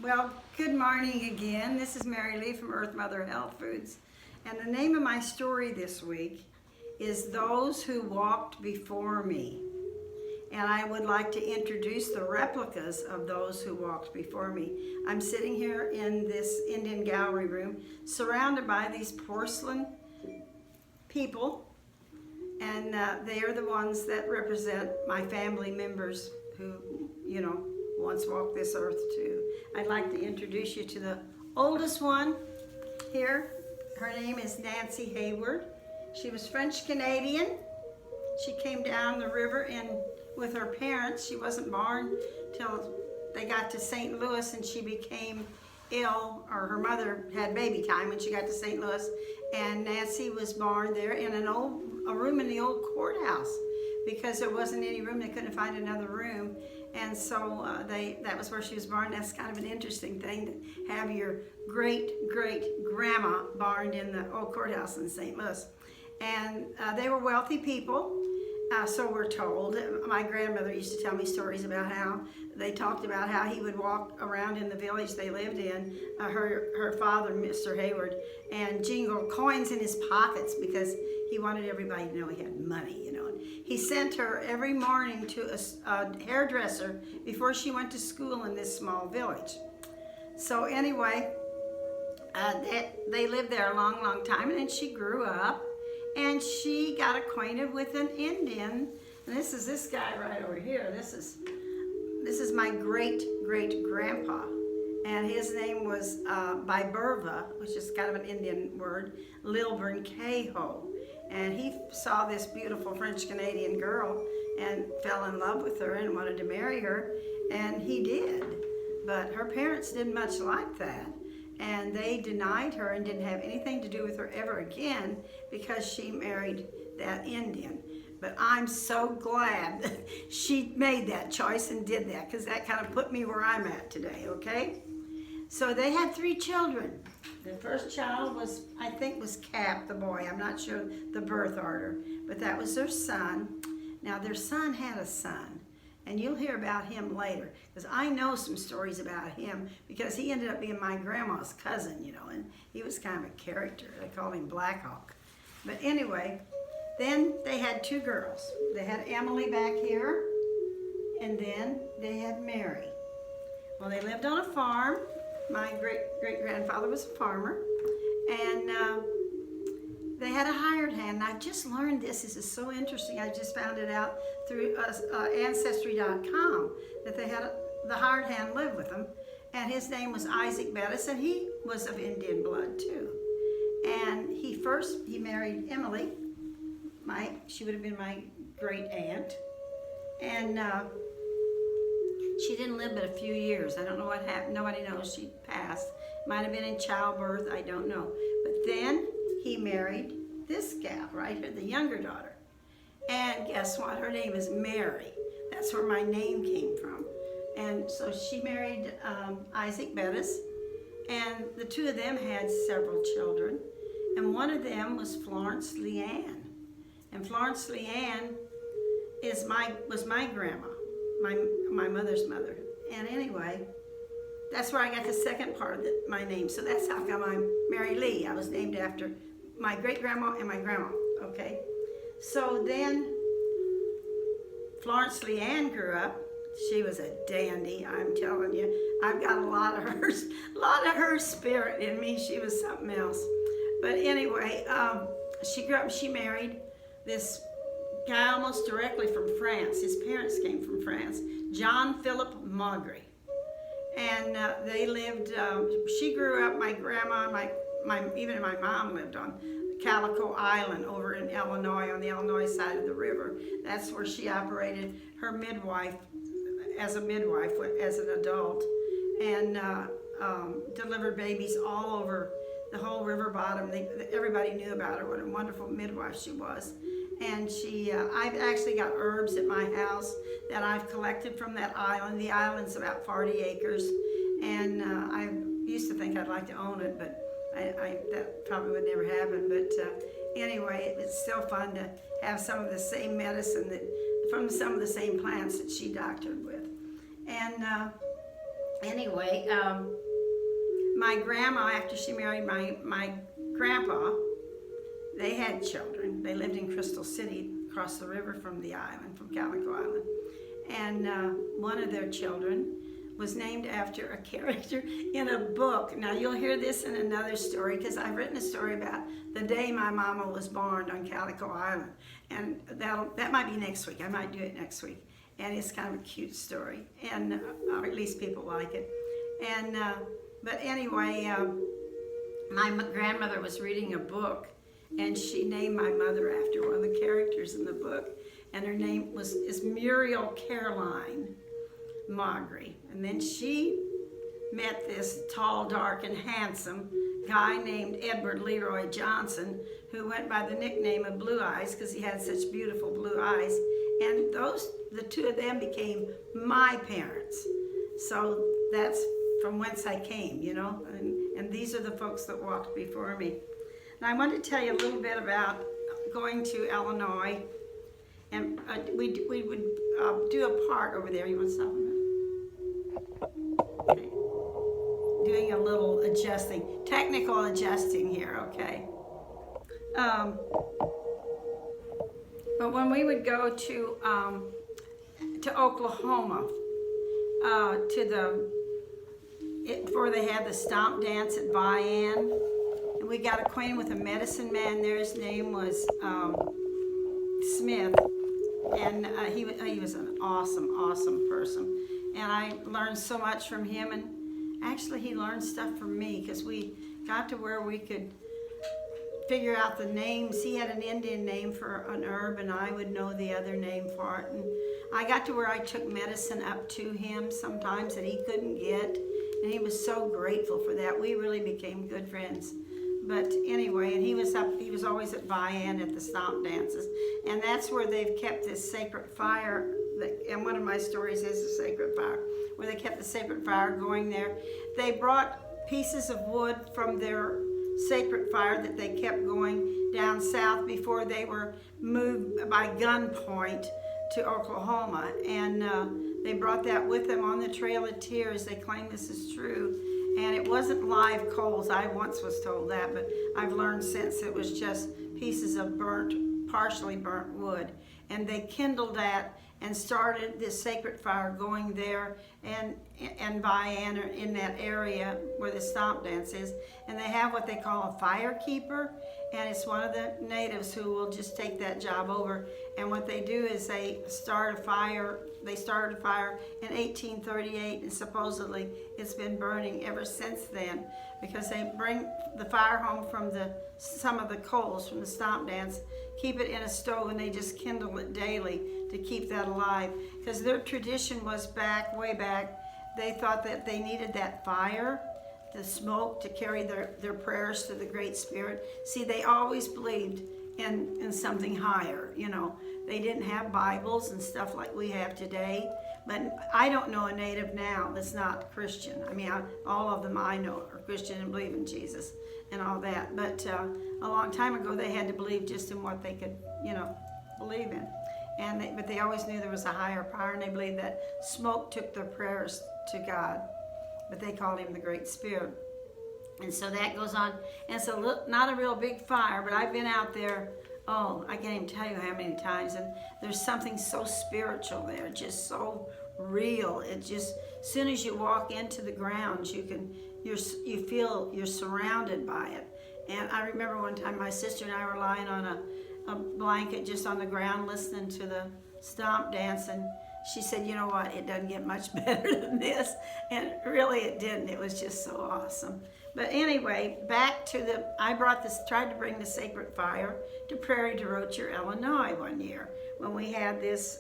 Well, good morning again. This is Mary Lee from Earth Mother Health Foods. And the name of my story this week is Those Who Walked Before Me. And I would like to introduce the replicas of those who walked before me. I'm sitting here in this Indian gallery room surrounded by these porcelain people. And they are the ones that represent my family members who, once walked this earth too. I'd like to introduce you to the oldest one here. Her name is Nancy Hayward. She was French Canadian. She came down the river with her parents. She wasn't born till they got to St. Louis and she became ill, or her mother had baby time when she got to St. Louis. And Nancy was born there in a room in the old courthouse because there wasn't any room. They couldn't find another room. And so that was where she was born. That's kind of an interesting thing to have your great-great-grandma born in the old courthouse in St. Louis. And they were wealthy people, so we're told. My grandmother used to tell me stories about how they talked about how he would walk around in the village they lived in, her father, Mr. Hayward, and jingle coins in his pockets because he wanted everybody to know he had money, He sent her every morning to a hairdresser before she went to school in this small village. So anyway, they lived there a long, long time, and then she grew up, and she got acquainted with an Indian. And this is this guy right over here. This is my great-great-grandpa, and his name was Biberva, which is kind of an Indian word, Lilburn Cahoe. And he saw this beautiful French-Canadian girl and fell in love with her and wanted to marry her, and he did. But her parents didn't much like that, and they denied her and didn't have anything to do with her ever again because she married that Indian. But I'm so glad that she made that choice and did that, because that kind of put me where I'm at today, okay? So they had 3 children. The first child was Cap, the boy. I'm not sure the birth order, but that was their son. Now their son had a son, and you'll hear about him later, because I know some stories about him because he ended up being my grandma's cousin, and he was kind of a character. They called him Black Hawk. But anyway, then they had 2 girls. They had Emily back here, and then they had Mary. Well, they lived on a farm. My great-great-grandfather was a farmer, and they had a hired hand. And I just learned this. This is so interesting. I just found it out through Ancestry.com that they had the hired hand live with them, and his name was Isaac Bettis, and he was of Indian blood too. And he married Emily. She would have been my great aunt, and she didn't live but a few years. I don't know what happened. Nobody knows. She passed. Might have been in childbirth. I don't know. But then he married this gal right here, the younger daughter. And guess what? Her name is Mary. That's where my name came from. And so she married Isaac Bettis. And the 2 of them had several children. And one of them was Florence Leanne. And Florence Leanne was my grandma. My mother's mother. And anyway, that's where I got the second part of my name. So that's how come I'm Mary Lee. I was named after my great-grandma and my grandma, okay? So then Florence Leanne grew up. She was a dandy, I'm telling you. I've got a lot of her spirit in me. She was something else. But anyway, she grew up and she married this guy almost directly from France. His parents came from France, John Philip Maugry. And they lived, she grew up, my grandma, even my mom lived on Calico Island over in Illinois, on the Illinois side of the river. That's where she operated her midwife, as an adult, and delivered babies all over the whole river bottom. Everybody knew about her, what a wonderful midwife she was. And I've actually got herbs at my house that I've collected from that island. The island's about 40 acres, and I used to think I'd like to own it, but that probably would never happen. But anyway, it's still fun to have some of the same medicine from some of the same plants that she doctored with. And Anyway, my grandma, after she married my grandpa, they had children. They lived in Crystal City, across the river from the island, from Calico Island. And one of their children was named after a character in a book. Now you'll hear this in another story, because I've written a story about the day my mama was born on Calico Island. And that might be next week. I might do it next week. And it's kind of a cute story, and or at least people like it. And but anyway, my grandmother was reading a book, and she named my mother after one of the characters in the book, and her name is Muriel Caroline Maugry. And then she met this tall, dark, and handsome guy named Edward Leroy Johnson, who went by the nickname of Blue Eyes because he had such beautiful blue eyes. And the two of them became my parents. So that's from whence I came, you know. And these are the folks that walked before me. And I want to tell you a little bit about going to Illinois. And we would do a part over there. You want to stop a minute? Okay. Doing a little adjusting, technical adjusting here, okay? But when we would go to Oklahoma, before they had the stomp dance at Bayan, and we got acquainted with a medicine man there. His name was Smith, and he was an awesome person. And I learned so much from him, and actually he learned stuff from me, because we got to where we could figure out the names. He had an Indian name for an herb, and I would know the other name for it. And I got to where I took medicine up to him sometimes that he couldn't get, and he was so grateful for that. We really became good friends. But anyway, and he was always at Bayan at the stomp dances, and that's where they've kept this sacred fire. And one of my stories is the sacred fire, where they kept the sacred fire going there. They brought pieces of wood from their sacred fire that they kept going down south before they were moved by gunpoint to Oklahoma, and they brought that with them on the Trail of Tears. They claim this is true, and it wasn't live coals. I once was told that, but I've learned since it was just pieces of partially burnt wood, and they kindled that and started this sacred fire going there and Bayan, in that area where the stomp dance is. And they have what they call a fire keeper, and it's one of the natives who will just take that job over. And what they do is they start a fire. They started a fire in 1838, and supposedly it's been burning ever since then, because they bring the fire home from some of the coals from the stomp dance, keep it in a stove, and they just kindle it daily to keep that alive. Because their tradition was way back, they thought that they needed that fire, the smoke, to carry their prayers to the Great Spirit. See, they always believed in something higher, you know. They didn't have Bibles and stuff like we have today. But I don't know a native now that's not Christian. I mean, all of them I know are Christian and believe in Jesus and all that. But a long time ago, they had to believe just in what they could, you know, believe in. But they always knew there was a higher power, and they believed that smoke took their prayers to God. But they called him the Great Spirit. And so that goes on. And it's not a real big fire, but I've been out there, I can't even tell you how many times. And there's something so spiritual there, just so real. It just, as soon as you walk into the grounds, you feel you're surrounded by it. And I remember one time my sister and I were lying on a blanket just on the ground listening to the stomp dance, and she said, you know what, it doesn't get much better than this. And really it didn't. It was just so awesome. But anyway, back to tried to bring the sacred fire to Prairie du Rocher, Illinois one year when we had this,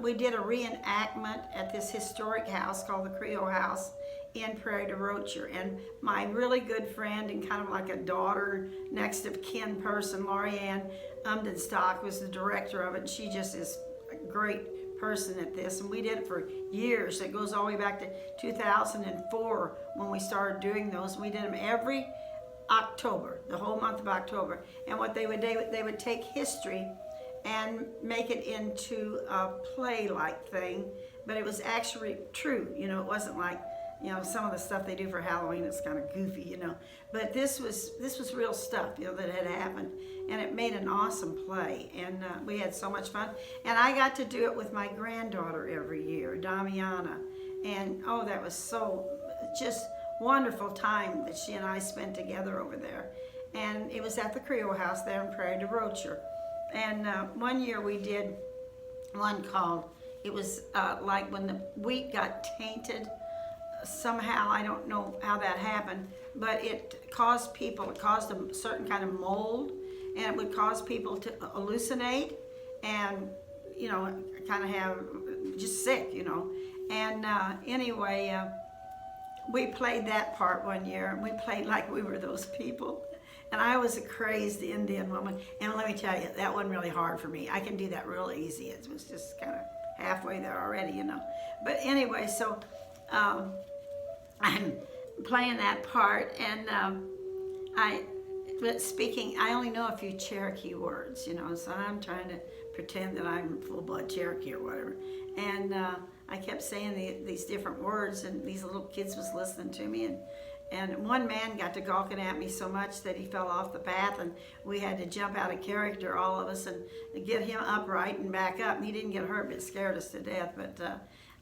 we did a reenactment at this historic house called the Creole House in Prairie du Rocher. And my really good friend and kind of like a daughter, next of kin person, Lorianne Umdenstock, was the director of it. And she just is a great person at this. And we did it for years. It goes all the way back to 2004 when we started doing those. We did them every October, the whole month of October. And what they would do, they would take history and make it into a play-like thing but it was actually true. You know, it wasn't like, you know, some of the stuff they do for Halloween is kind of goofy, you know. But this was real stuff, you know, that had happened, and it made an awesome play, and we had so much fun. And I got to do it with my granddaughter every year, Damiana, and oh, that was so just wonderful time that she and I spent together over there. And it was at the Creole House there in Prairie du Rocher. And one year we did one called, it was like when the wheat got tainted somehow. I don't know how that happened, but it caused a certain kind of mold, and it would cause people to hallucinate and, you know, kind of have just sick, you know. And anyway, we played that part one year, and we played like we were those people. And I was a crazed Indian woman, and let me tell you, that wasn't really hard for me. I can do that real easy. It was just kind of halfway there already, you know. But anyway, so I'm playing that part, and but speaking, I only know a few Cherokee words, you know, so I'm trying to pretend that I'm full-blood Cherokee or whatever. And I kept saying these different words, and these little kids was listening to me, and one man got to gawking at me so much that he fell off the path, and we had to jump out of character, all of us, and get him upright and back up. And he didn't get hurt, but it scared us to death. But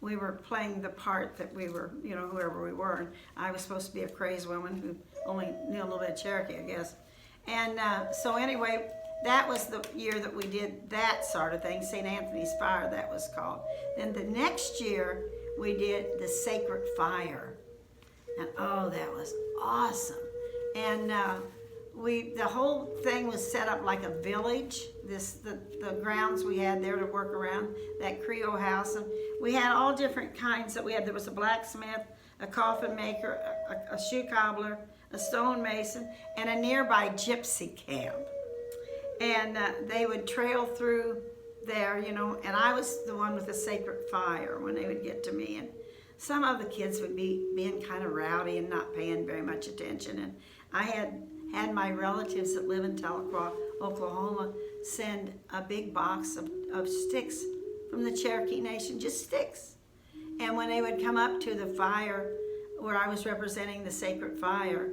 we were playing the part that we were, you know, whoever we were. And I was supposed to be a crazed woman who only knew a little bit of Cherokee, I guess. And so anyway, that was the year that we did that sort of thing, St. Anthony's Fire, that was called. Then the next year, we did the Sacred Fire. And oh, that was awesome. And the whole thing was set up like a village. The grounds we had there to work around, that Creole house. And we had all different kinds that we had. There was a blacksmith, a coffin maker, a shoe cobbler, a stonemason, and a nearby gypsy camp. And they would trail through there, you know, and I was the one with the Sacred Fire when they would get to me. And some of the kids would be being kind of rowdy and not paying very much attention. And I had my relatives that live in Tahlequah, Oklahoma, send a big box of sticks from the Cherokee Nation, just sticks. And when they would come up to the fire where I was representing the Sacred Fire,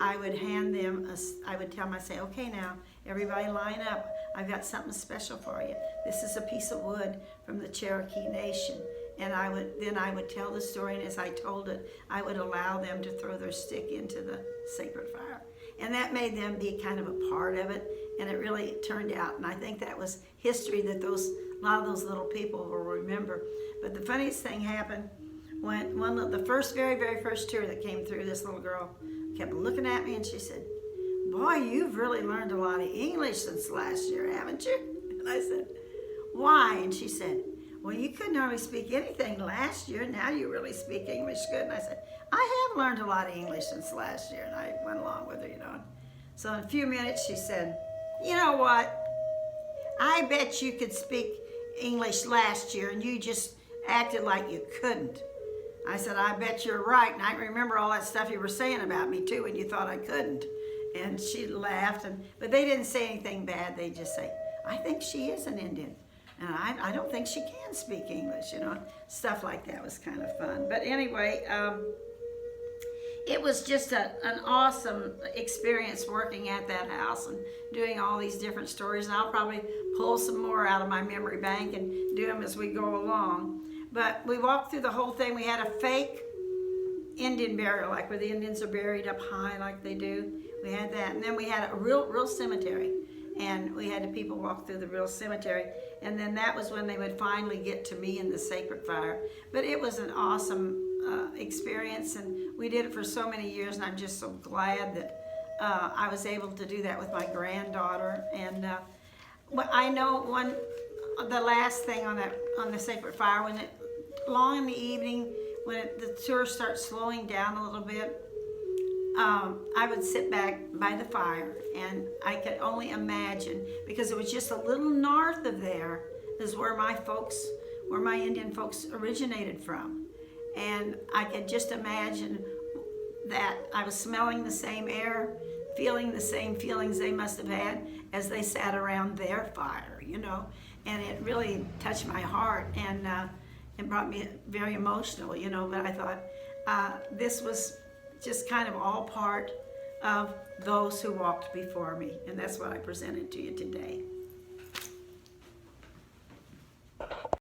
I would hand them, I would tell them, I say, okay, now, everybody line up. I've got something special for you. This is a piece of wood from the Cherokee Nation. And I would tell the story, and as I told it, I would allow them to throw their stick into the Sacred Fire. And that made them be kind of a part of it, and it really turned out. And I think that was history that a lot of those little people will remember. But the funniest thing happened when the very, very first tour that came through, this little girl kept looking at me, and she said, "Boy, you've really learned a lot of English since last year, haven't you?" And I said, "Why?" And she said, "Well, you couldn't hardly speak anything last year. Now you really speak English good." And I said, "I have learned a lot of English since last year." And I went along with her, you know. So in a few minutes, she said, "You know what? I bet you could speak English last year, and you just acted like you couldn't." I said, "I bet you're right. And I remember all that stuff you were saying about me, too, when you thought I couldn't." And she laughed, but they didn't say anything bad. They just say, "I think she is an Indian. And I don't think she can speak English," you know. Stuff like that was kind of fun. But anyway, it was just an awesome experience working at that house and doing all these different stories. And I'll probably pull some more out of my memory bank and do them as we go along. But we walked through the whole thing. We had a fake Indian burial, like where the Indians are buried up high like they do. We had that. And then we had a real cemetery. And we had the people walk through the real cemetery. And then that was when they would finally get to me in the Sacred Fire. But it was an awesome experience, and we did it for so many years, and I'm just so glad that I was able to do that with my granddaughter. And I know the last thing on the Sacred Fire, when long in the evening, when the tour starts slowing down a little bit, I would sit back by the fire, and I could only imagine, because it was just a little north of there is where my Indian folks originated from. And I could just imagine that I was smelling the same air, feeling the same feelings they must have had as they sat around their fire, you know. And it really touched my heart. And It brought me very emotional, but I thought this was just kind of all part of those who walked before me, and that's what I presented to you today.